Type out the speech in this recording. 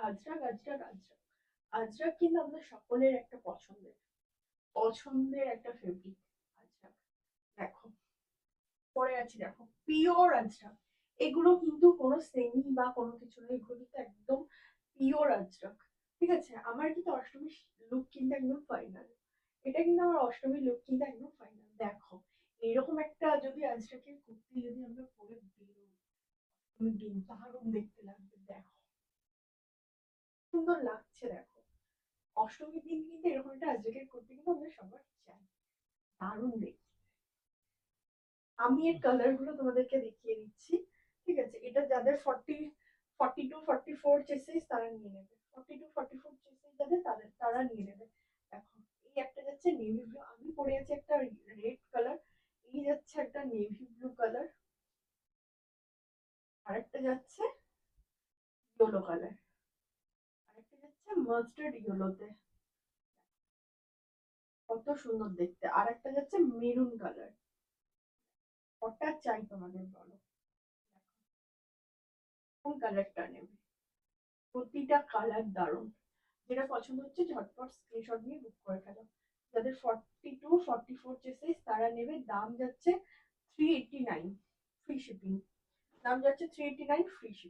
আজরাক আজরাক আজরাক আজরাক কিন্তু আমাদের সকলের একটা পছন্দের একটা ফেব্রিক। আজরাক দেখো পরে আছি, দেখো পিওর আজরাক। এগুলো কিন্তু কোনো সেমি বা কোনো কিছু না, এগুলো কিন্তু একদম পিওর আজরাক। ঠিক আছে, আমার কিন্তু অষ্টমীর লুক কিন্তু একদম ফাইনাল। এটা কিন্তু আমার অষ্টমীর লুক কিন্তু একদম ফাইনাল। দেখো এরকম একটা যদি আজরাকের কুর্তি যদি আমরা পরে বেরোই, তুমি দারুণ দেখতে লাগবে। দেখো সুন্দর লাগছে, দেখো অষ্টমীর দিন কিন্তু এরকম একটা আজরাকের কুর্তি কিন্তু আমরা সবার চাই, দারুণ দেখতে। আমি এর কালার গুলো তোমাদেরকে দেখিয়ে দিচ্ছি। ঠিক আছে, এটা যাদের 42-44 চেসিস তারা নিয়ে নেবে, 42-44 চেসিস যাদের তারা নিয়ে নেবে। দেখো এই একটা যাচ্ছে নেভি ব্লু, আমি পরে আছি একটা রেড কালার, এই যাচ্ছে একটা নেভি ব্লু কালার, আরেকটা যাচ্ছে ইয়েলো কালার, আরেকটা যাচ্ছে মাস্টার্ড ইয়েলোতে, কত সুন্দর দেখতে, আর একটা যাচ্ছে মেরুন কালার। কটা চাই তোমাদের বলো, কোন কালারটা নেবে? প্রতিটা কালার দারুণ। যেটা পছন্দ হচ্ছে ঝটপট স্ক্রিনশট নিয়ে বুক করে ফেলো। যাদের 42-44 চেসিস তারা নেবে, দাম যাচ্ছে 389 ফ্রি শিপিং, দাম যাচ্ছে 389 ফ্রি শিপিং।